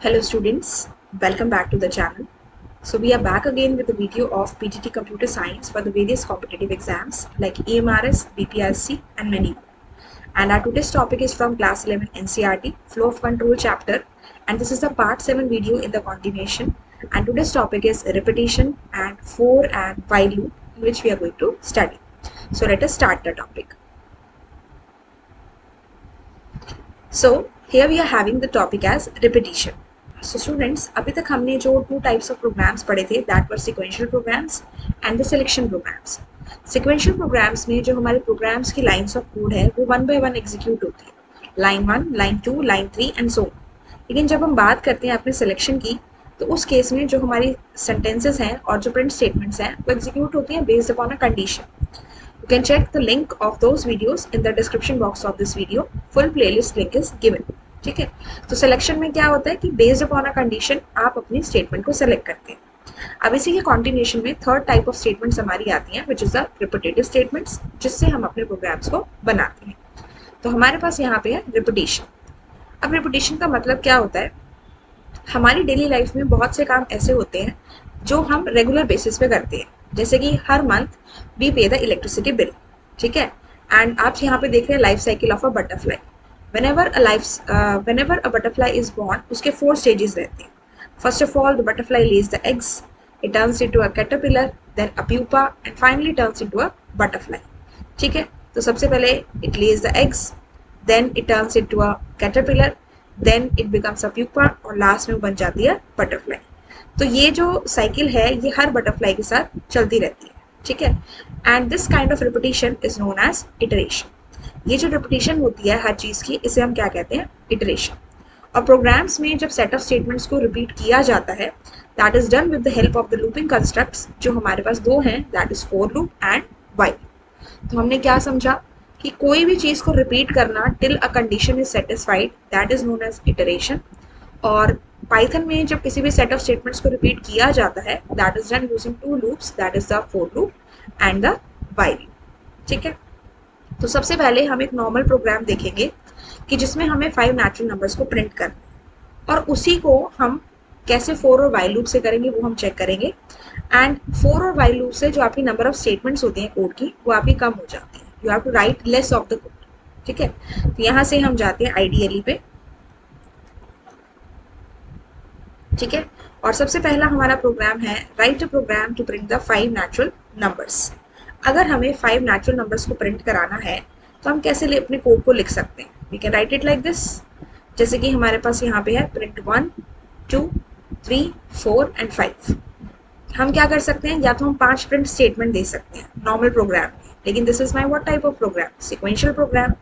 Hello students, welcome back to the channel. So we are back again with a video of PGT Computer Science for the various competitive exams like EMRS, BPRC and many more. And our today's topic is from class 11 NCERT Flow of Control chapter, and this is the part 7 video in the continuation, and today's topic is repetition and for and while loop, in which we are going to study. So let us start the topic. So here we are having the topic as repetition. So students, अभी तक हमने जो two types of programs पढ़े थे that were sequential programs and the selection programs. Sequential programs में जो हमारे programmes की लाइंस ऑफ कोड है वो वन बाय वन एग्जीक्यूट होती है, line 1, line 2, line 3 and so. लेकिन जब हम बात करते हैं अपने सिलेक्शन की, तो उस केस में जो हमारी सेंटेंसेस हैं और जो प्रिंट स्टेटमेंट्स हैं वो एग्जीक्यूट होती हैं based upon a condition. You can check the link of those videos in the description box of this video. Full playlist link is given. ठीक है. तो सिलेक्शन में क्या होता है कि बेस्ड अपॉन अ कंडीशन आप अपनी स्टेटमेंट को सेलेक्ट करते हैं. अब इसी के कॉन्टिन्यूशन में थर्ड टाइप ऑफ स्टेटमेंट्स हमारी आती हैं which is the repetitive statements, जिससे हम अपने प्रोग्राम्स को बनाते हैं. तो हमारे पास यहाँ पे है रिपीटेशन. अब रिपीटेशन का मतलब क्या होता है? हमारी डेली लाइफ में बहुत से काम ऐसे होते हैं जो हम रेगुलर बेसिस पे करते हैं, जैसे कि हर मंथ वी पे द इलेक्ट्रिसिटी बिल. ठीक है. एंड आप यहाँ पे देख रहे हैं life cycle of a butterfly. whenever a butterfly is born, उसके 4 stages रहते हैं. First of all, the butterfly lays the eggs, it turns into a caterpillar, then a pupa, and finally turns into a butterfly. ठीक है. तो सबसे पहले it lays the eggs, then it turns into a caterpillar, then it becomes a pupa, और last में बन जाती है बटरफ्लाई. तो ये जो साइकिल है ये हर बटरफ्लाई के साथ चलती रहती है. ठीक है. And this kind of repetition is known as iteration. ये जो रिपीटेशन होती है हर चीज़ की, इसे हम क्या कहते हैं? इटरेशन. और प्रोग्राम्स में जब सेट ऑफ स्टेटमेंट्स को रिपीट किया जाता है that is done with the help of the looping constructs, जो हमारे पास दो हैं, that is for loop and while. तो हमने क्या समझा कि कोई भी चीज़ को रिपीट करना till a condition is satisfied, that is known as iteration. और पाइथन में जब किसी भी सेट ऑफ स्टेटमेंट्स को रिपीट किया जाता है that is done using two loops, that is the for loop and the while loop. ठीक है. तो सबसे पहले हम एक नॉर्मल प्रोग्राम देखेंगे कि जिसमें हमें 5 नेचुरल नंबर्स को प्रिंट करना है, और उसी को हम कैसे फॉर और व्हाइल लूप से करेंगे वो हम चेक करेंगे. एंड फॉर और व्हाइल लूप से जो आपकी नंबर ऑफ स्टेटमेंट्स होती हैं कोड की वो आपकी कम हो जाती है. You have to write less of the code. ठीक है. तो यहाँ से हम जाते हैं आईडीएलई पे. ठीक है. और सबसे पहला हमारा प्रोग्राम है write a program to print the 5 natural numbers. अगर हमें 5 नेचुरल नंबर्स को प्रिंट कराना है तो हम कैसे अपने कोड को लिख सकते हैं? We can write it like this. जैसे कि हमारे पास यहाँ पे है प्रिंट 1, 2, 3, 4 एंड 5. हम क्या कर सकते हैं? या तो हम 5 प्रिंट स्टेटमेंट दे सकते हैं नॉर्मल प्रोग्राम में, लेकिन this is my what type of program? Sequential program.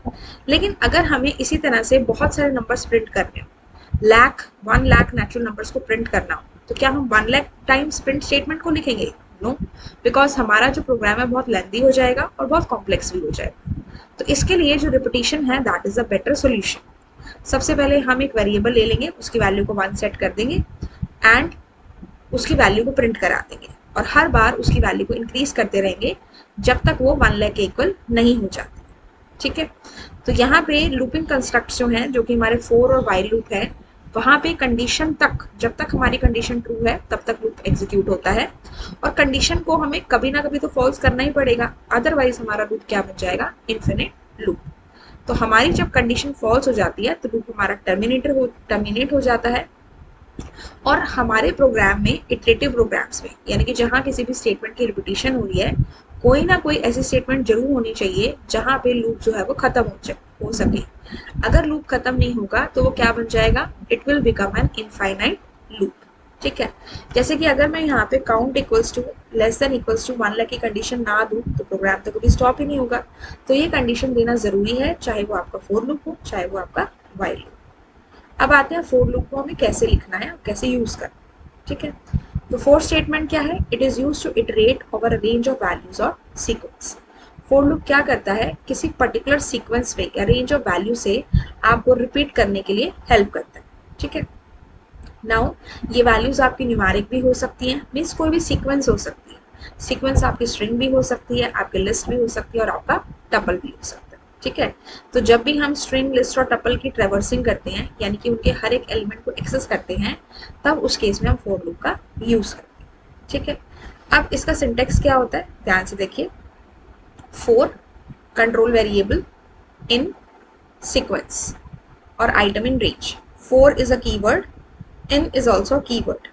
लेकिन अगर हमें इसी तरह से बहुत सारे नंबर्स प्रिंट करने हो, 1 लाख नेचुरल नंबर्स को प्रिंट करना हो, तो क्या हम 1 लाख टाइम्स प्रिंट स्टेटमेंट को लिखेंगे? नो, बिकॉज हमारा जो प्रोग्राम है बहुत लेंथी हो जाएगा और बहुत कॉम्प्लेक्स भी हो जाएगा. तो इसके लिए जो रिपीटेशन है that is a better solution. सबसे पहले हम एक वेरिएबल ले लेंगे, उसकी वैल्यू को 1 सेट कर देंगे एंड उसकी वैल्यू को प्रिंट करा देंगे, और हर बार उसकी वैल्यू को इंक्रीज करते रहेंगे जब तक वो 1 लाख के इक्वल नहीं हो जाती. ठीक है. तो यहाँ पे लूपिंग कंस्ट्रक्ट जो हैं, जो कि हमारे फॉर और व्हाइल लूप है, वहाँ पे कंडीशन तक, जब तक हमारी कंडीशन ट्रू है तब तक लूप एग्जीक्यूट होता है, और कंडीशन को हमें कभी ना कभी तो फॉल्स करना ही पड़ेगा, अदरवाइज हमारा लूप क्या बन जाएगा? Infinite loop. तो हमारी जब कंडीशन फॉल्स हो जाती है तो लूप हमारा टर्मिनेट हो जाता है. और हमारे प्रोग्राम में इटरेटिव प्रोग्राम्स में, यानी कि जहाँ किसी भी स्टेटमेंट की रिपीटेशन हो रही है, कोई ना कोई ऐसी स्टेटमेंट जरूर होनी चाहिए जहाँ पे लूप जो है वो खत्म हो सके. अगर लूप खत्म नहीं होगा तो वो क्या बन जाएगा? It will become an infinite loop. ठीक है. जैसे कि अगर मैं यहाँ पे count equals to less than equals to 1 lakh की कंडीशन ना दूँ तो प्रोग्राम तो कभी स्टॉप ही नहीं होगा. तो ये कंडीशन देना जरूरी है, चाहे वो आपका फॉर लूप हो चाहे वो आपका व्हाइल लूप. अब आते हैं फॉर लूप को हमें कैसे लिखना है और कैसे यूज करना है. ठीक है. तो फॉर स्टेटमेंट क्या है? It is used to iterate over a range of values और सीक्वेंस. फॉर लूप क्या करता है? किसी पर्टिकुलर सीक्वेंस पे या रेंज ऑफ वैल्यू से आपको रिपीट करने के लिए हेल्प करता है. ठीक है. नाउ ये वैल्यूज आपकी न्यूमेरिक भी हो सकती हैं, मीन्स कोई भी सीक्वेंस हो सकती है. सीक्वेंस आपकी स्ट्रिंग भी हो सकती है, आपकी लिस्ट भी हो सकती है और आपका टपल भी हो सकता है. ठीक है। तो जब भी हम स्ट्रिंग, लिस्ट और टपल की ट्रेवर्सिंग करते हैं, यानी कि उनके हर एक एलिमेंट को एक्सेस करते हैं, तब उस केस में हम फॉर लूप का यूज करते हैं। ठीक है। अब इसका सिंटेक्स क्या होता है, ध्यान से देखिए। For control variable in sequence और item in range. For is a keyword, in is also keyword.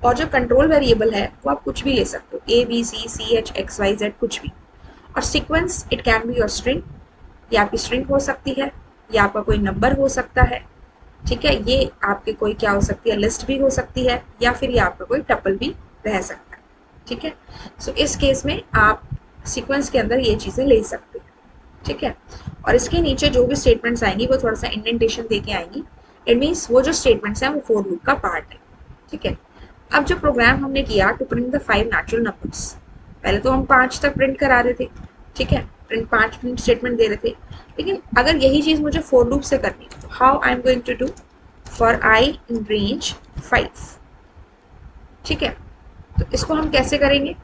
और जो कंट्रोल वेरिएबल है वो आप कुछ भी ले सकते हो, A B C C H X Y Z, कुछ भी। और sequence, it can be your string, या आपकी स्ट्रिंग हो सकती है, या आपका कोई नंबर हो सकता है। ठीक है, ये आपके कोई क्या हो सकती है, लिस्ट भी हो सकती है, या फिर ये आपका कोई टपल भी रह सकता है। ठीक है। सो इस केस में आप सीक्वेंस के अंदर ये चीज़ें ले सकते हैं। ठीक है। और इसके नीचे जो भी स्टेटमेंट्स आएंगी वो थोड़ा सा इंडेंटेशन दे के आएंगी। इट मीन्स वो जो स्टेटमेंट्स हैं वो फॉर लूप का पार्ट है। ठीक है। अब जो प्रोग्राम हमने किया to print the 5 natural numbers, पहले तो हम 5 तक प्रिंट करा रहे थे। ठीक है, 5 प्रिंट स्टेटमेंट दे रहे थे। लेकिन अगर यही चीज़ मुझे फॉर लूप से करनी है, तो how I am going to do, for i in range 5। ठीक है, तो इसको हम कैसे करेंगे,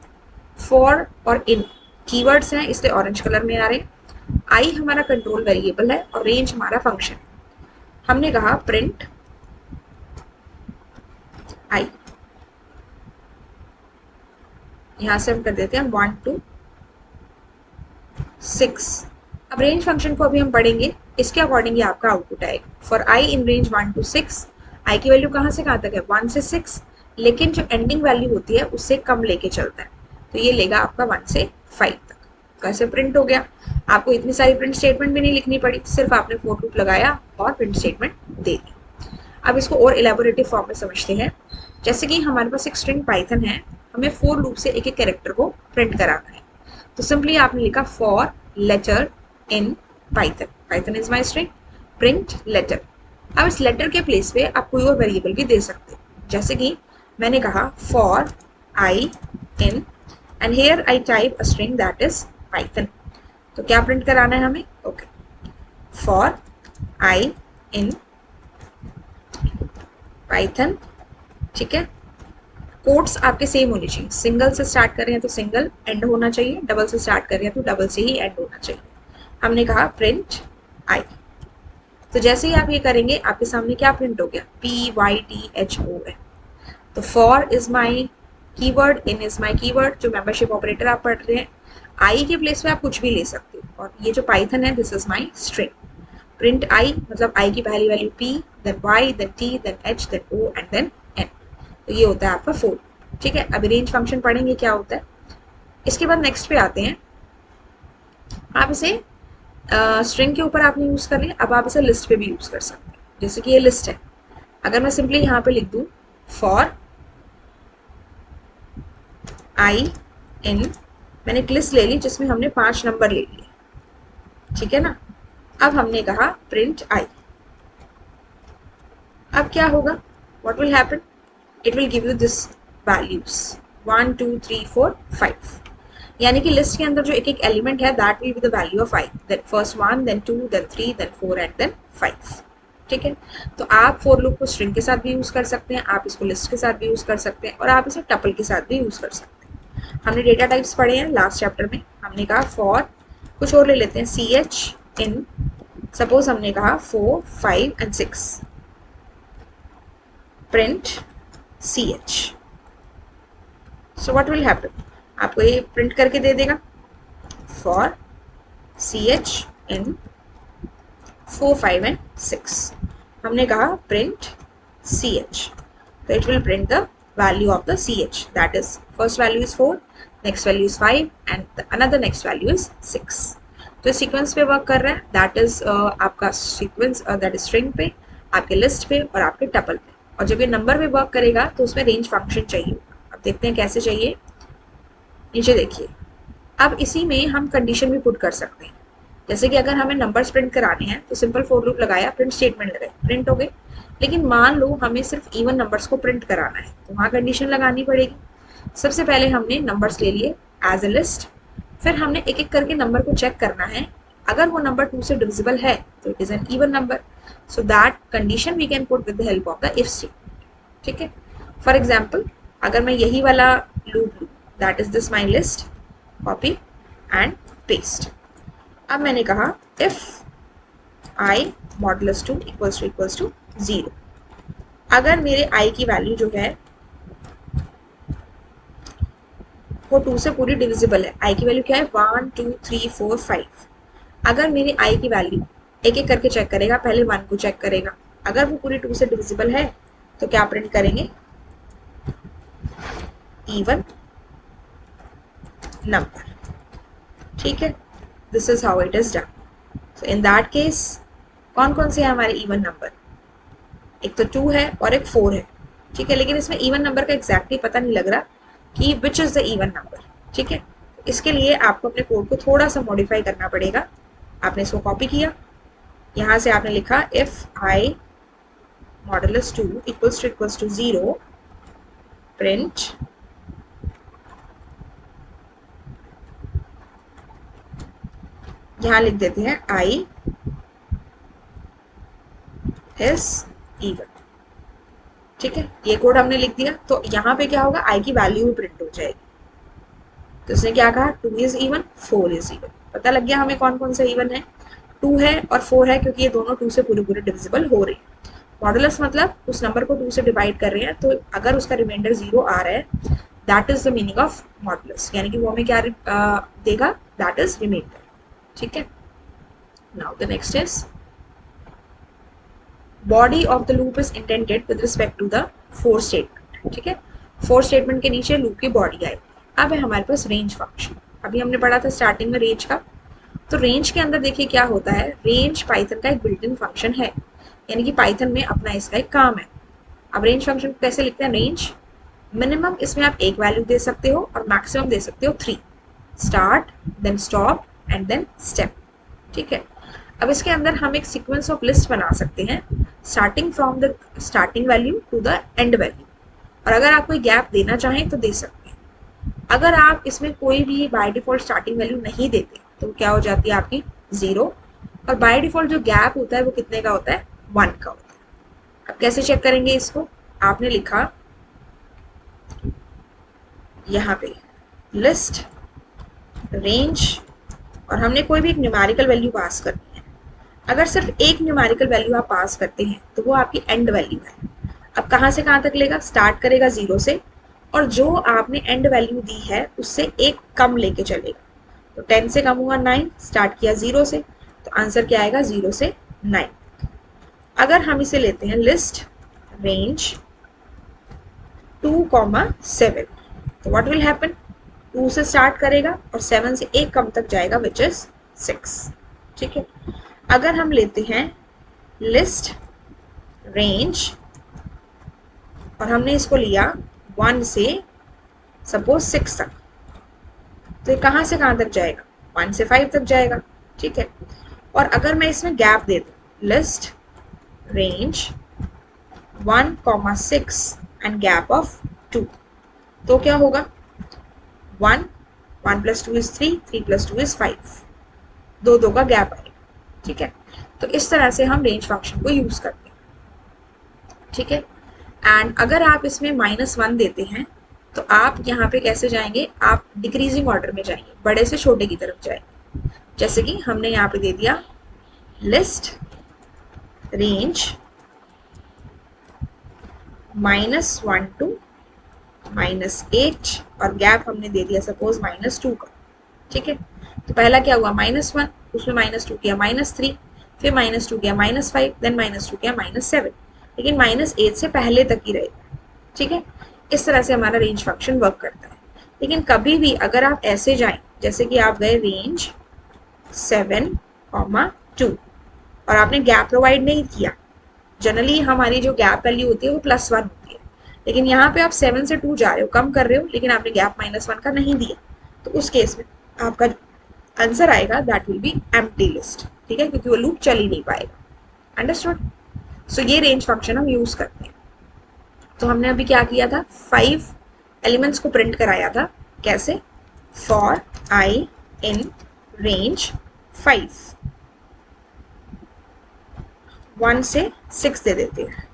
फॉर और इन कीवर्ड्स हैं इसलिए ऑरेंज कलर में आ रहे हैं। आई हमारा कंट्रोल वेरिएबल है और रेंज हमारा फंक्शन। हमने कहा प्रिंट आई, यहां से हम कर देते हैं 1 to 6। अब रेंज फंक्शन को अभी हम पढ़ेंगे, इसके अकॉर्डिंग ये आपका आउटपुट आएगा। For i in range 1 to 6, आई की वैल्यू कहाँ से कहाँ तक है, 1 से 6, लेकिन जो एंडिंग वैल्यू होती है उससे कम लेके चलता है, तो ये लेगा आपका 1 से 5 तक। कैसे प्रिंट हो गया, आपको इतनी सारी प्रिंट स्टेटमेंट भी नहीं लिखनी पड़ी, सिर्फ आपने फॉर लूप लगाया और प्रिंट स्टेटमेंट दे दी। अब इसको और इलेबोरेटिव फॉर्म में समझते हैं। जैसे कि हमारे पास एक स्ट्रिंग पाइथन है, हमें फॉर लूप से एक एक कैरेक्टर को प्रिंट कराना है, तो सिंपली आपने लिखा for letter in Python, Python is my string, print letter. अब इस लेटर के प्लेस पे आप कोई और वेरिएबल भी दे सकते हैं, जैसे कि मैंने कहा for i in, and here I type a string that is Python. तो क्या प्रिंट कराना है हमें, okay, for i in Python. ठीक है, कोट्स आपके सेम होने चाहिए, सिंगल से स्टार्ट कर रहे हैं तो सिंगल एंड होना चाहिए, डबल से स्टार्ट कर रहे हैं तो डबल से ही एंड होना चाहिए। हमने कहा प्रिंट आई, तो जैसे ही आप ये करेंगे आपके सामने क्या प्रिंट हो गया, PYTHON। तो for is my keyword, in is my keyword, जो मेंबरशिप ऑपरेटर आप पढ़ रहे हैं। आई के प्लेस पे आप कुछ भी ले सकते हो, और ये जो पाइथन है this is my string. Print i मतलब आई की पहली value P, then Y, then T, then H, then O and then N। तो ये होता है आपका फॉर। ठीक है, अभी रेंज फंक्शन पढ़ेंगे क्या होता है। इसके बाद नेक्स्ट पे आते हैं, आप इसे स्ट्रिंग के ऊपर आपने यूज कर लिया, अब आप इसे लिस्ट पे भी यूज कर सकते हैं। जैसे कि ये लिस्ट है, अगर मैं सिंपली यहाँ पे लिख दूं फॉर आई इन, मैंने एक लिस्ट ले ली जिसमें हमने 5 नंबर ले लिए, ठीक है ना। अब हमने कहा प्रिंट आई, अब क्या होगा, what will happen, it will give you this values 1 2 3 4 5, यानी कि लिस्ट के अंदर जो एक एक एलिमेंट है that will be the value of i, then first 1, then 2, then 3, then 4 and then 5। ठीक है, तो आप फॉर लूप को स्ट्रिंग के साथ भी यूज कर सकते हैं, आप इसको लिस्ट के साथ भी यूज कर सकते हैं, और आप इसे टपल के साथ भी यूज कर सकते हैं। हमने डेटा टाइप्स पढ़े हैं लास्ट चैप्टर में, हमने कहा फॉर, कुछ और ले लेते हैं, CH इन, सपोज हमने कहा 4 5 and 6, print CH। So what will happen, आपको ये प्रिंट करके दे देगा फॉर CH इन 4 5 एंड 6। हमने कहा प्रिंट CH, तो it will print the value of the CH, that is first value is 4, next value is 5 and another next value is 6। तो sequence पे work कर रहा है, दैट इज आपका sequence, that is string पे, आपके list पे और आपके टपल पे। और जब ये नंबर पे वर्क करेगा तो उसमें रेंज फंक्शन चाहिए। अब देखते हैं कैसे चाहिए, नीचे देखिए। अब इसी में हम कंडीशन भी पुट कर सकते हैं, जैसे कि अगर हमें नंबर्स प्रिंट कराने हैं तो सिंपल फॉर लूप लगाया, प्रिंट स्टेटमेंट लगाए, प्रिंट हो गए। लेकिन मान लो हमें सिर्फ इवन नंबर्स को प्रिंट कराना है, तो वहाँ कंडीशन लगानी पड़ेगी। सबसे पहले हमने नंबर्स ले लिए एज ए लिस्ट, फिर हमने एक एक करके नंबर को चेक करना है, अगर वो नंबर 2 से डिविजिबल है तो it is an even number, so that condition we can put with the help of the if statement. ठीक है, फॉर एग्जाम्पल अगर मैं यही वाला लूप लूँ, that is this my list, copy and paste. अब मैंने कहा if i modulus 2 equals to 0। अगर मेरे आई की वैल्यू जो है वो 2 से पूरी डिविजिबल है, आई की वैल्यू क्या है 1 2 3 4 5। अगर मेरी आई की वैल्यू एक एक करके चेक करेगा, पहले 1 को चेक करेगा, अगर वो पूरी 2 से डिविजिबल है तो क्या प्रिंट करेंगे, इवन नंबर। ठीक है, this is how it is done. So in that case कौन कौन से हैं हमारे इवन नंबर, एक तो 2 है और एक 4 है। ठीक है, लेकिन इसमें इवन नंबर का एग्जैक्टली पता नहीं लग रहा कि which is the even number. ठीक है, इसके लिए आपको अपने कोड को थोड़ा सा मॉडिफाई करना पड़ेगा। आपने इसको कॉपी किया, यहाँ से आपने लिखा if i modulus 2 equals to 0 print यहाँ लिख देते हैं आई इज इवन। ठीक है, ये कोड हमने लिख दिया, तो यहाँ पे क्या होगा, आई की वैल्यू प्रिंट हो जाएगी। तो इसने क्या कहा 2 इज इवन 4 इज इवन। पता लग गया हमें कौन कौन सा इवन है, 2 है और 4 है, क्योंकि ये दोनों 2 से पूरे पूरे डिविजिबल हो रहे हैं। मॉडुलस मतलब उस नंबर को 2 से डिवाइड कर रहे हैं, तो अगर उसका रिमाइंडर 0 आ रहा है, that is the meaning of modulus, यानी कि वो हमें क्या देगा, दैट इज रिमाइंडर। ठीक है, now the next is body of the loop is intended with respect to the for statement. ठीक है, फोर स्टेटमेंट के नीचे लूप की बॉडी आएगी। अब है हमारे पास रेंज फंक्शन, अभी हमने पढ़ा था स्टार्टिंग में रेंज का। तो रेंज के अंदर देखिए क्या होता है, रेंज पाइथन का एक बिल्ट इन फंक्शन है, यानी कि पाइथन में अपना इसका एक काम है। अब रेंज फंक्शन को कैसे लिखते हैं, रेंज मिनिमम इसमें आप एक वैल्यू दे सकते हो और मैक्सिमम दे सकते हो 3, start then stop and then step. ठीक है, अब इसके अंदर हम एक सीक्वेंस ऑफ लिस्ट बना सकते हैं, starting from the starting value to the end value, और अगर आप कोई गैप देना चाहें तो दे सकते हैं। अगर आप इसमें कोई भी बाय डिफॉल्ट स्टार्टिंग वैल्यू नहीं देते तो क्या हो जाती है आपकी 0, और बाय डिफॉल्ट जो गैप होता है वो कितने का होता है, 1 का होता है। अब कैसे चेक करेंगे इसको, आपने लिखा यहाँ पे लिस्ट रेंज, और हमने कोई भी एक न्यूमेरिकल वैल्यू पास करनी है। अगर सिर्फ एक न्यूमेरिकल वैल्यू आप पास करते हैं तो वो आपकी एंड वैल्यू है। अब कहाँ से कहाँ तक लेगा, स्टार्ट करेगा 0 से, और जो आपने एंड वैल्यू दी है उससे एक कम लेके चलेगा। तो 10 से कम हुआ 9, स्टार्ट किया 0 से, तो आंसर क्या आएगा 0 से 9। अगर हम इसे लेते हैं लिस्ट रेंज 2,7, तो व्हाट विल हैपन, 2 से स्टार्ट करेगा और 7 से एक कम तक जाएगा विच इज 6। ठीक है, अगर हम लेते हैं लिस्ट रेंज और हमने इसको लिया 1 से सपोज 6 तक, तो ये कहाँ से कहाँ तक जाएगा, 1 से 5 तक जाएगा। ठीक है, और अगर मैं इसमें गैप दे दूँ list range 1,6 and gap of 2, तो क्या होगा 1 + 2 is 3, 3 + 2 is 5, दो का गैप आएगा। ठीक है, तो इस तरह से हम रेंज फंक्शन को यूज करते हैं। ठीक है, एंड अगर आप इसमें -1 देते हैं तो आप यहाँ पे कैसे जाएंगे, आप डिक्रीजिंग ऑर्डर में जाएंगे, बड़े से छोटे की तरफ जाएंगे। जैसे कि हमने यहाँ पे दे दिया लिस्ट रेंज -1 to -8 और गैप हमने दे दिया सपोज -2 का। ठीक है, तो पहला क्या हुआ -1, उसमें -2 किया -3, फिर -2 किया -5, देन -2 किया -7, लेकिन -8 से पहले तक ही रहेगा। ठीक है, इस तरह से हमारा रेंज फंक्शन वर्क करता है। लेकिन कभी भी अगर आप ऐसे जाएं, जैसे कि आप गए रेंज 7,2 और आपने गैप प्रोवाइड नहीं किया, जनरली हमारी जो गैप वैल्यू होती है वो +1 होती है, लेकिन यहाँ पे आप 7 से 2 जा रहे हो, कम कर रहे हो, लेकिन आपने गैप -1 का नहीं दिया, तो उस केस में आपका आंसर आएगा that will B empty list. ठीक है, क्योंकि वो लूप चल ही नहीं पाएगा। अंडरस्टूड? सो ये रेंज फंक्शन हम यूज करते हैं। तो हमने अभी क्या किया था, 5 एलिमेंट्स को प्रिंट कराया था। कैसे, फॉर आई इन रेंज 5, 1 से 6 दे देते हैं।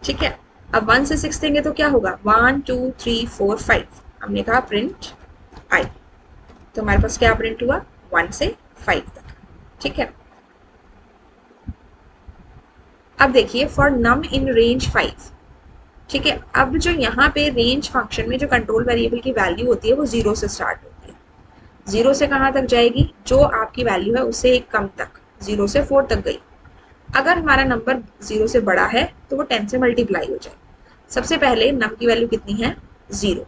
ठीक है, अब 1 से 6 देंगे तो क्या होगा, 1 2 3 4 5, हमने कहा प्रिंट आई, तो हमारे पास क्या प्रिंट हुआ 1 से 5 तक। ठीक है, अब देखिए फॉर नम इन रेंज 5, ठीक है। अब जो यहाँ पे रेंज फंक्शन में जो कंट्रोल वेरिएबल की वैल्यू होती है वो 0 से स्टार्ट होती है। 0 से कहाँ तक जाएगी, जो आपकी वैल्यू है उससे एक कम तक, 0 से 4 तक गई। अगर हमारा नंबर 0 से बड़ा है तो वो 10 से मल्टीप्लाई हो जाए। सबसे पहले नम की वैल्यू कितनी है, 0।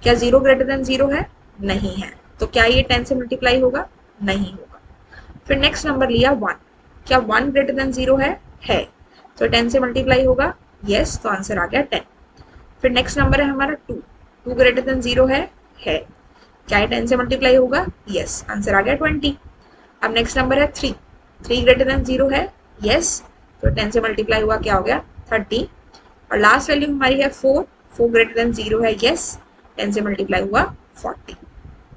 क्या 0 ग्रेटर देन 0 है, नहीं है, तो क्या ये 10 से मल्टीप्लाई होगा, नहीं होगा। फिर नेक्स्ट नंबर लिया 1, क्या 1 ग्रेटर देन 0 है, तो 10 से मल्टीप्लाई होगा, यस, तो आंसर आ गया 10। फिर नेक्स्ट नंबर है हमारा 2, 2 ग्रेटर देन 0 है, क्या ये 10 से मल्टीप्लाई होगा, यस, आंसर आ गया 20। अब नेक्स्ट नंबर है 3, 3 ग्रेटर देन 0 है, यस, तो 10 से मल्टीप्लाई हुआ, क्या हो गया 30। और लास्ट वैल्यू हमारी है 4, 4 ग्रेटर देन 0 है, यस, 10 से मल्टीप्लाई हुआ 40।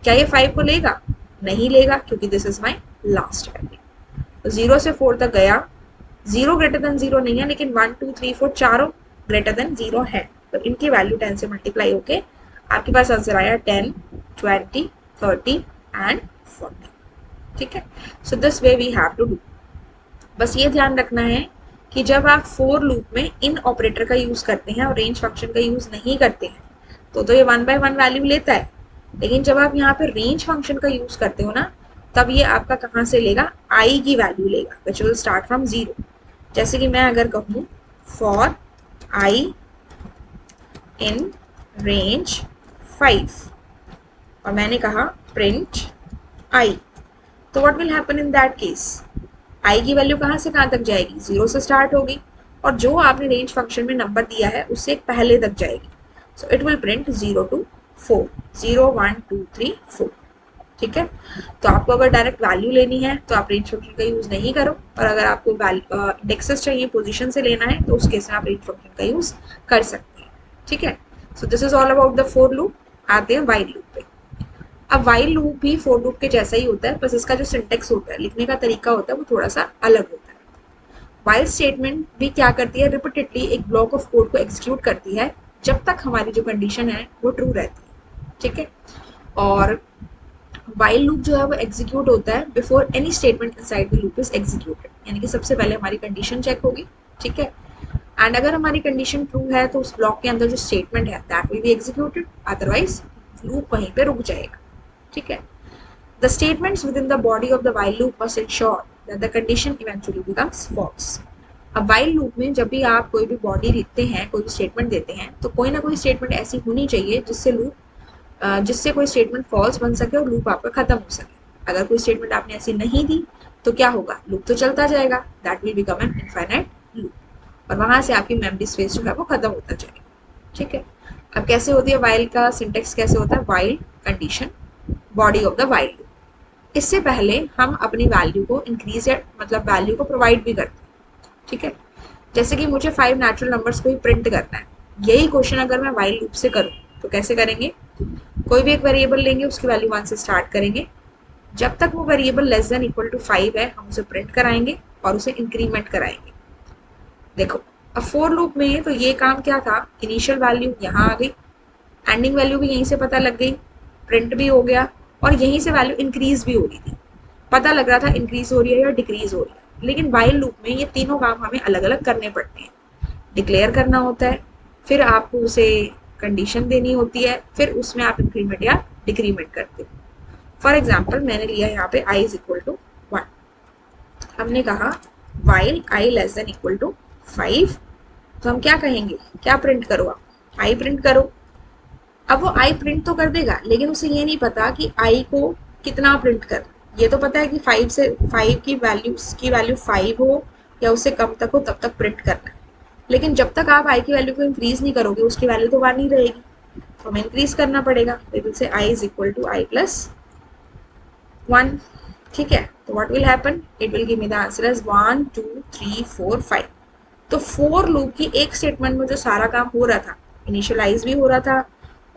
क्या ये 5 को लेगा, नहीं लेगा, क्योंकि this is my last value. तो 0 से 4 तक गया, 0 ग्रेटर देन 0 नहीं है, लेकिन 1 2 3 4 चारों ग्रेटर देन 0 है, तो इनकी वैल्यू 10 से मल्टीप्लाई होके आपके पास आंसर आया 10, 20, 30 एंड 40। ठीक है, so this way we have to do. बस ये ध्यान रखना है कि जब आप फोर लूप में इन ऑपरेटर का यूज करते हैं और रेंज फंक्शन का यूज नहीं करते हैं तो ये 1 बाय 1 वैल्यू लेता है, लेकिन जब आप यहाँ पे रेंज फंक्शन का यूज करते हो ना, तब ये आपका कहाँ से लेगा, आई की वैल्यू लेगा, विच विल स्टार्ट फ्रॉम 0। जैसे कि मैं अगर कहूँ फॉर आई इन रेंज 5 और मैंने कहा प्रिंट आई, तो what will happen in that case, i की वैल्यू कहाँ से कहाँ तक जाएगी, 0 से स्टार्ट होगी, और जो आपने रेंज फंक्शन में नंबर दिया है उससे पहले तक जाएगी। So it will print 0 to 4, 0 1 2 3 4। ठीक है, तो आपको अगर डायरेक्ट वैल्यू लेनी है तो आप रेंज फंक्शन का यूज नहीं करो, और अगर आपको इंडेक्सेस चाहिए पोजीशन से लेना है तो उस केस में आप रेंज फंक्शन का यूज कर सकते हैं। ठीक है, so this is all about the for loop. आते हैं वाइल लूप पे। अब वाइल लूप भी फोर लूप के जैसा ही होता है, बस इसका जो सिंटेक्स होता है, लिखने का तरीका होता है, वो थोड़ा सा अलग होता है। वाइल स्टेटमेंट भी क्या करती है, रिपीटेडली एक ब्लॉक ऑफ कोड को एग्जीक्यूट करती है जब तक हमारी जो कंडीशन है वो ट्रू रहती है। ठीक है, और वाइल लूप जो है वो एग्जीक्यूट होता है before any statement inside the loop is executed, यानी कि सबसे पहले हमारी कंडीशन चेक होगी। ठीक है, एंड अगर हमारी कंडीशन ट्रू है तो उस ब्लॉक के अंदर जो स्टेटमेंट है that will be executed, otherwise loop वहीं पे रुक जाएगा। ठीक है, the statements within the body of the while loop must ensure that the condition eventually becomes false। अब while loop में जब भी आप कोई भी बॉडी लिखते हैं, कोई भी स्टेटमेंट देते हैं, तो कोई ना कोई स्टेटमेंट ऐसी होनी चाहिए जिससे कोई स्टेटमेंट फॉल्स बन सके और लूप आपका खत्म हो सके। अगर कोई स्टेटमेंट आपने ऐसी नहीं दी तो क्या होगा, लूप तो चलता जाएगा, that will become an infinite loop, और वहां से आपकी मेमोरी स्पेस जो है वो खत्म होता जाएगा। ठीक है, अब कैसे होती है वाइल का सिंटेक्स, कैसे होता है, while condition body of the while loop. इससे पहले हम अपनी वैल्यू को इंक्रीज या मतलब वैल्यू को प्रोवाइड भी करते हैं। ठीक है, जैसे कि मुझे 5 नेचुरल नंबर्स को ही प्रिंट करना है, यही क्वेश्चन अगर मैं वाइल लूप से करूँ तो कैसे करेंगे, कोई भी एक वेरिएबल लेंगे, उसकी वैल्यू 1 से स्टार्ट करेंगे, जब तक वो variable less than equal to 5 है हम उसे प्रिंट कराएंगे और उसे इंक्रीमेंट कराएंगे। देखो अब फोर लूप में तो ये काम क्या था, इनिशियल वैल्यू यहाँ आ गई, एंडिंग वैल्यू भी यहीं से पता लग गई, प्रिंट भी हो गया, और यहीं से वैल्यू इंक्रीज भी हो रही थी, पता लग रहा था इंक्रीज हो रही है या डिक्रीज हो रही है। लेकिन वाइल लूप में ये तीनों काम हमें अलग अलग करने पड़ते हैं, डिक्लेयर करना होता है, फिर आपको उसे कंडीशन देनी होती है, फिर उसमें आप इंक्रीमेंट या डिक्रीमेंट करते हो। फॉर एग्जाम्पल मैंने लिया यहाँ पे आई इज इक्वल टू 1, हमने कहा while i less than equal to 5, तो हम क्या कहेंगे, क्या प्रिंट करो, आप आई प्रिंट करो। अब वो आई प्रिंट तो कर देगा, लेकिन उसे ये नहीं पता कि आई को कितना प्रिंट कर, ये तो पता है कि 5 की वैल्यू 5 हो या उससे कम तक हो तब तक प्रिंट करना है, लेकिन जब तक आप आई की वैल्यू को इंक्रीज नहीं करोगे उसकी वैल्यू तो वहाँ नहीं रहेगी, तो हमें इंक्रीज करना पड़ेगा। Will say i is equal to i plus 1। ठीक है, तो what will happen, it will give me the answer as 1 2 3 4 5। तो फोर लूप की एक स्टेटमेंट में जो सारा काम हो रहा था, इनिशियलाइज भी हो रहा था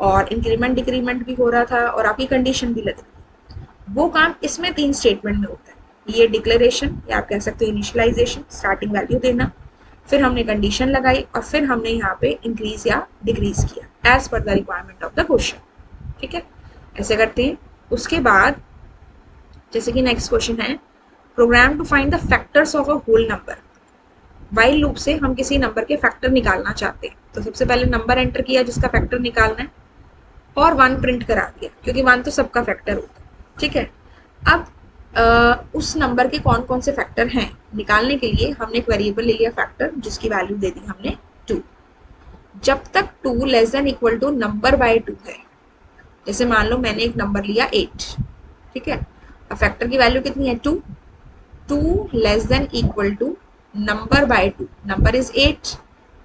और इंक्रीमेंट डिक्रीमेंट भी हो रहा था और आपकी कंडीशन भी लग रही थी, वो काम इसमें 3 स्टेटमेंट में होता है। ये डिक्लेरेशन या आप कह सकते हो इनिशियलाइजेशन, स्टार्टिंग वैल्यू देना, फिर हमने कंडीशन लगाई और फिर हमने यहाँ पे इंक्रीज या डिक्रीज किया as per the requirement of the question. ठीक है, ऐसे करते हैं। उसके बाद जैसे कि नेक्स्ट क्वेश्चन है, program to find the factors of a whole number. While loop से हम किसी नंबर के फैक्टर निकालना चाहते हैं, तो सबसे पहले नंबर एंटर किया जिसका फैक्टर निकालना है और 1 प्रिंट करा दिया, क्योंकि 1 तो सबका फैक्टर होता है। ठीक है, अब उस नंबर के कौन कौन से फैक्टर हैं निकालने के लिए हमने एक वेरिएबल ले लिया फैक्टर, जिसकी वैल्यू दे दी हमने 2। जब तक 2 less than equal to number by 2 है, जैसे मान लो मैंने एक नंबर लिया 8, ठीक है, अब फैक्टर की वैल्यू कितनी है 2, 2 less than equal to number by 2, number is 8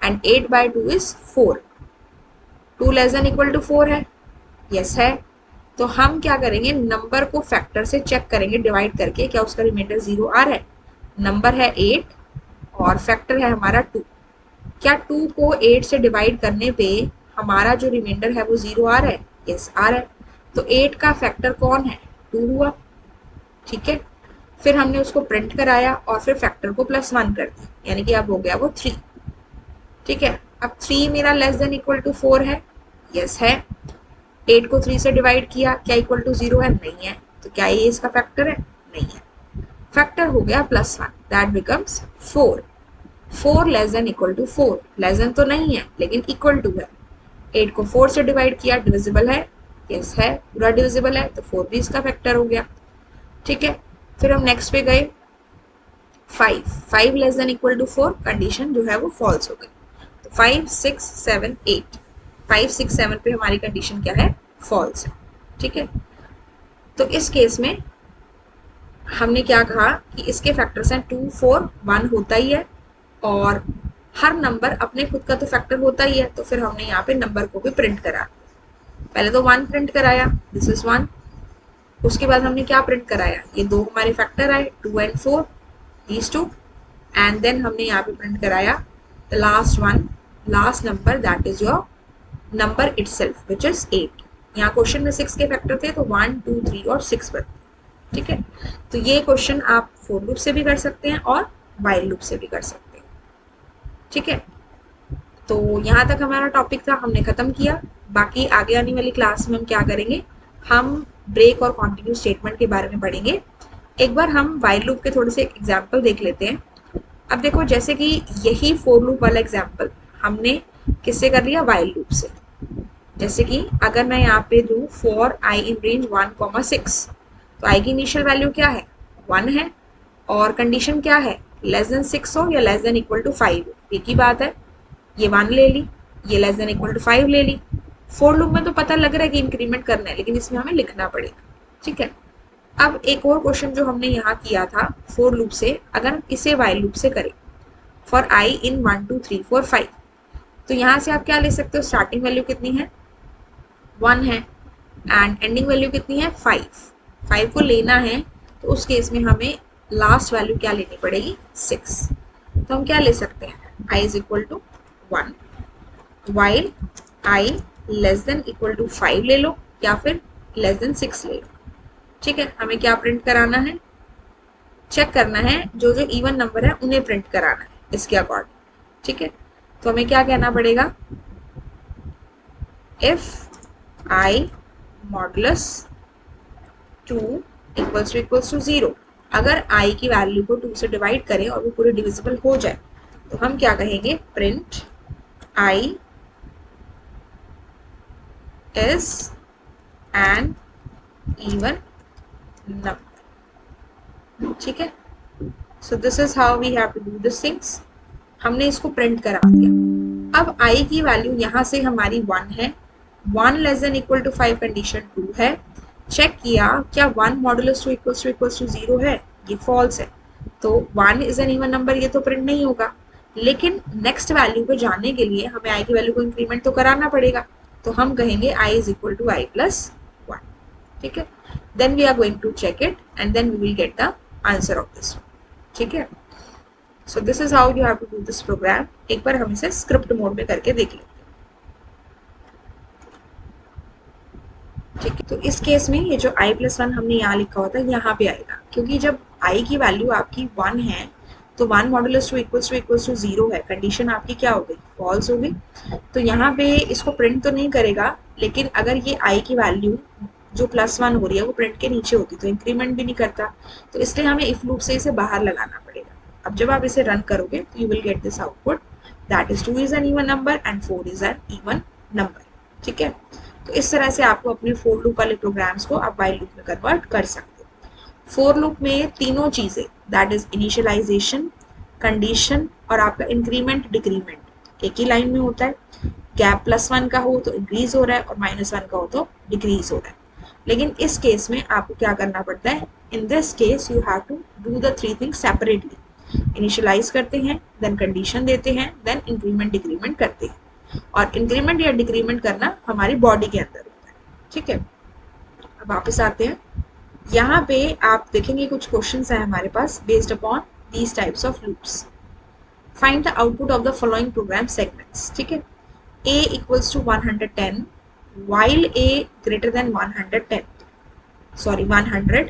and 8 by 2 is 4, 2 less than equal to 4 है, यस है। तो हम क्या करेंगे, नंबर को फैक्टर से चेक करेंगे डिवाइड करके, क्या उसका रिमाइंडर 0 आ रहा है। नंबर है 8 और फैक्टर है हमारा 2, क्या 2 को 8 से डिवाइड करने पे हमारा जो रिमाइंडर है वो 0 आ रहा है, यस आ रहा है। तो 8 का फैक्टर कौन है, 2 हुआ। ठीक है, फिर हमने उसको प्रिंट कराया और फिर फैक्टर को +1 कर दिया, यानी कि अब हो गया वो 3। ठीक है, अब 3 मेरा लेस देन इक्वल टू 4 है, यस है। 8 को 3 से डिवाइड किया, क्या इक्वल टू 0 है, नहीं है। तो क्या ये इसका फैक्टर है, नहीं है। फैक्टर हो गया +1, that becomes 4। 4 less than equal to 4, less than तो नहीं है लेकिन इक्वल टू है। 8 को 4 से डिवाइड किया, डिविजिबल है, यस है, पूरा डिविजिबल है, तो 4 भी इसका फैक्टर हो गया। ठीक है, फिर हम नेक्स्ट पे गए 5 less than equal to 4, condition जो है वो फॉल्स हो गई। तो 5 6 7 8, 5 6 7 पे हमारी कंडीशन क्या है, फॉल्स है। ठीक है, तो इस केस में हमने क्या कहा कि इसके फैक्टर्स हैं 2 4 1 होता ही है, और हर नंबर अपने खुद का तो फैक्टर होता ही है, तो फिर हमने यहाँ पे नंबर को भी प्रिंट करा। पहले तो 1 प्रिंट कराया, दिस इज 1। उसके बाद हमने क्या प्रिंट कराया, ये 2 हमारे फैक्टर आए 2 एंड 4, these 2, एंड देन हमने यहाँ पे प्रिंट कराया the last one, last number that is your number itself which is 8। यहाँ क्वेश्चन में 6 के फैक्टर थे, तो 1 2 3 और 6 बनते। ठीक है, तो ये क्वेश्चन आप फोर लूप से भी कर सकते हैं और वाइल लूप से भी कर सकते हैं। ठीक है, तो यहाँ तक हमारा टॉपिक था, हमने खत्म किया। बाकी आगे आने वाली क्लास में हम क्या करेंगे, हम ब्रेक और कॉन्टिन्यूस स्टेटमेंट के बारे में पढ़ेंगे। एक बार हम वाइल लूप के थोड़े से एग्जाम्पल देख लेते हैं। अब देखो, जैसे कि यही फोर लूप वाला एग्जाम्पल हमने किससे कर लिया, वाइल लूप से। जैसे कि अगर मैं यहाँ पे दूँ फॉर आई इन रेंज 1,6, तो आई की इनिशियल वैल्यू क्या है, 1 है, और कंडीशन क्या है, लेस देन 6 हो या लेस देन इक्वल टू 5 हो, एक ही बात है। ये 1 ले ली, ये लेस देन इक्वल टू 5 ले ली। फोर लूप में तो पता लग रहा है कि इंक्रीमेंट करना है, लेकिन इसमें हमें लिखना पड़ेगा। ठीक है, अब एक और क्वेश्चन जो हमने यहाँ किया था फोर लूप से, अगर हम इसे वाइल लूप से करें फॉर आई इन 1 2 3 4 5, तो यहाँ से आप क्या ले सकते हो, स्टार्टिंग वैल्यू कितनी है, 1 है, एंड एंडिंग वैल्यू कितनी है, 5 को लेना है, तो उस केस में हमें लास्ट वैल्यू क्या लेनी पड़ेगी, 6। तो हम क्या ले सकते हैं, i is equal to 1, while i less than equal to 5 ले लो, या फिर लेस देन 6 ले लो। ठीक है, हमें क्या प्रिंट कराना है, चेक करना है जो जो इवन नंबर है उन्हें प्रिंट कराना है इसके अकॉर्डिंग। ठीक है, तो हमें क्या कहना पड़ेगा, if i modulus 2 equals to 0, अगर i की वैल्यू को 2 से डिवाइड करें और वो पूरे डिविजिबल हो जाए, तो हम क्या कहेंगे, print i is an even number। ठीक है, so this is how we have to do this things. हमने इसको प्रिंट करा दिया। अब i की वैल्यू यहाँ से हमारी 1 है, 1 less than equal to 5 condition 2 है। चेक किया क्या 1 मॉडुलस 2 इक्वल्स टू 0 है, ये फॉल्स है, तो 1 इज एन इवन नंबर, ये तो प्रिंट नहीं होगा। लेकिन नेक्स्ट वैल्यू पे जाने के लिए हमें i की वैल्यू को इंक्रीमेंट तो कराना पड़ेगा, तो हम कहेंगे i is equal to i plus 1। ठीक है, then we are going to check it and then we will get the answer of this. ठीक है, so this is how you have to do this program. एक बार हम इसे script mode में करके देख लेते हैं। ठीक है, तो इस केस में ये जो i+1 हमने यहाँ लिखा होता है यहाँ पे आएगा, क्योंकि जब i की वैल्यू आपकी 1 है तो 1 मॉडुलस 2 इक्वल्स टू 0 है, कंडीशन आपकी क्या हो गई, फॉल्स हो गई। तो यहाँ पे इसको प्रिंट तो नहीं करेगा, लेकिन अगर ये i की वैल्यू जो +1 हो रही है वो प्रिंट के नीचे होती तो इंक्रीमेंट भी नहीं करता, तो इसलिए हमें इफ लूप से इसे बाहर लगाना पड़ेगा। अब जब आप इसे रन करोगे तो you will get this output that is 2 is an even number and 4 is an even number. ठीक है, तो इस तरह से आपको अपने फोर लूप वाले प्रोग्राम्स को आप वाइल लूप में कन्वर्ट कर सकते हो। फोर लूप में तीनों चीजें दैट इज इनिशियलाइजेशन, कंडीशन और आपका इंक्रीमेंट डिक्रीमेंट एक ही लाइन में होता है। गैप +1 का हो तो इंक्रीज हो रहा है और -1 का हो तो डिक्रीज हो रहा है। लेकिन इस केस में आपको क्या करना पड़ता है, in this case you have to do the three things separately. Initialise करते हैं, देन कंडीशन देते हैं, देन इंक्रीमेंट डिक्रीमेंट करते हैं। और इंक्रीमेंट या डिक्रीमेंट करना हमारी बॉडी के अंदर होता है। ठीक है, अब वापस आते हैं। यहाँ पे आप देखेंगे कुछ क्वेश्चंस हैं हमारे पास based upon these types of loops. Find the output of the following program segments. ठीक है, a equals to 110 while a greater than 110 sorry 100,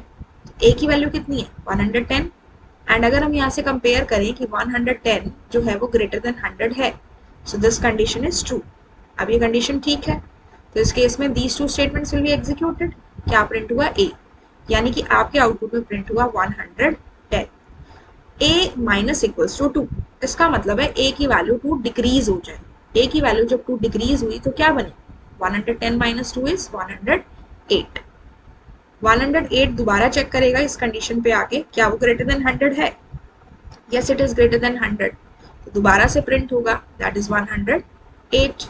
a की वैल्यू कितनी है 110 एंड अगर हम यहाँ से कंपेयर करें कि 110 जो है वो ग्रेटर देन 100 है, so this condition is true. अब ये कंडीशन ठीक है तो इस केस में these two statements will be executed. क्या प्रिंट हुआ a, यानी कि आपके आउटपुट में प्रिंट हुआ 110। a माइनस इक्वल्स टू 2, इसका मतलब है a की वैल्यू 2 डिक्रीज हो जाए। a की वैल्यू जब 2 डिक्रीज हुई तो क्या बने, 110 माइनस 2 इज 108। 108 दोबारा चेक करेगा इस कंडीशन पे आके, क्या वो ग्रेटर देन 100 है, yes it is greater than 100, तो दोबारा से प्रिंट होगा दैट इज 108।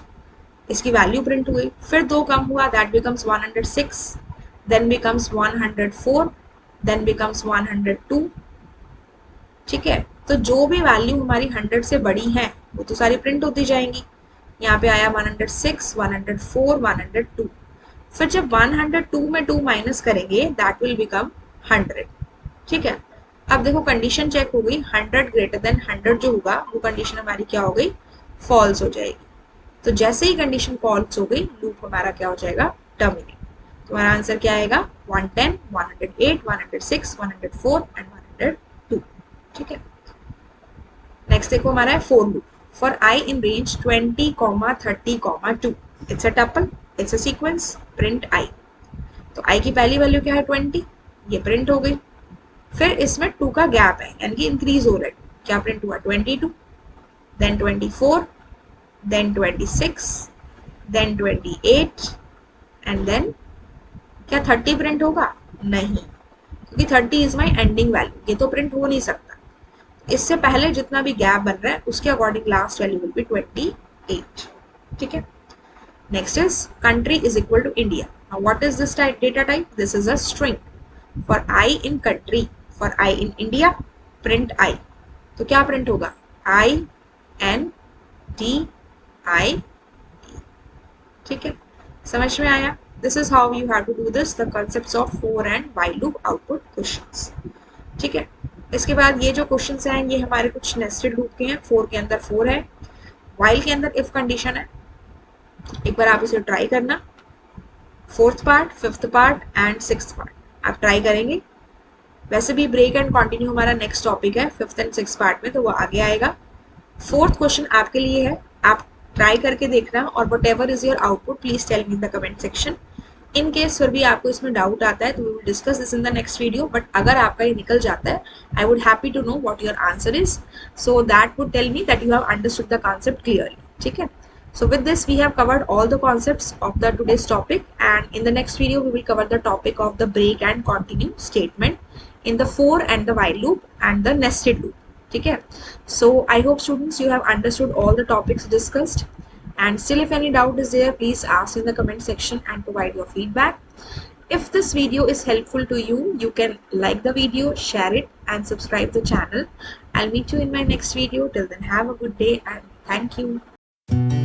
इसकी वैल्यू प्रिंट हुई, फिर 2 कम हुआ that becomes 106, then becomes 104, then becomes 102। ठीक है, तो जो भी वैल्यू हमारी 100 से बड़ी है वो तो सारी प्रिंट होती जाएंगी। यहाँ पे आया 106, 104, 102। फिर जब 102 में 2 माइनस करेंगे दैट विल बिकम 100। ठीक है, अब देखो कंडीशन चेक हो गई, 100 ग्रेटर देन 100 जो होगा वो कंडीशन हमारी क्या हो गई, फॉल्स हो जाएगी। तो जैसे ही कंडीशन फॉल्स हो गई लूप हमारा क्या हो जाएगा, टर्मिनेट। तो हमारा आंसर क्या आएगा 110, 108, 106, 104 एंड 102। ठीक है, नेक्स्ट देखो हमारा है for loop. For i in range 20, 30, 2 it's a tuple, it's a sequence, print i. तो आई की पहली वैल्यू क्या है 20, ये प्रिंट हो गई। फिर इसमें 2 का गैप है यानी कि इंक्रीज हो रहा है, क्या प्रिंट हुआ 22, then 24, then 26, then 28 and then क्या 30 प्रिंट होगा, नहीं, क्योंकि 30 इज माई एंडिंग वैल्यू, ये तो प्रिंट हो नहीं सकता। इससे पहले जितना भी गैप बन रहा है उसके according last value will be 28। ठीक है, next is country is equal to India. Now what is this data type, this is a string. For i in country, for i in India, print i. तो क्या print होगा, I N D I ई। ठीक है, समझ में आया। This is how you have to do this, the concepts of for and while loop output questions. ठीक है, इसके बाद ये जो क्वेश्चंस हैं ये हमारे कुछ नेस्टेड लूप के हैं। फोर के अंदर 4 है, व्हाइल के अंदर इफ कंडीशन है। एक बार आप इसे ट्राई करना, 4th part, 5th part and 6th part आप ट्राई करेंगे। वैसे भी ब्रेक एंड कंटिन्यू हमारा नेक्स्ट टॉपिक है 5th एंड 6th पार्ट में, तो वो आगे आएगा। 4th क्वेश्चन आपके लिए है, आप ट्राई करके देखना और whatever is your output please tell me in the comment section. In case फिर भी आपको इसमें डाउट आता है तो we will discuss this in the next video, but अगर आपका ये निकल जाता है I would happy to know what your answer is, so that would tell me that you have understood the concept clearly. ठीक है, so with this we have covered all the concepts of the today's topic, and in the next video we will cover the topic of the break and continue statement in the for and the while loop and the nested loop. ठीक है, so I hope students you have understood all the topics discussed, and still if any doubt is there please ask in the comment section and provide your feedback. If this video is helpful to you, you can like the video, share it and subscribe the channel. I'll meet you in my next video. Till then have a good day and thank you.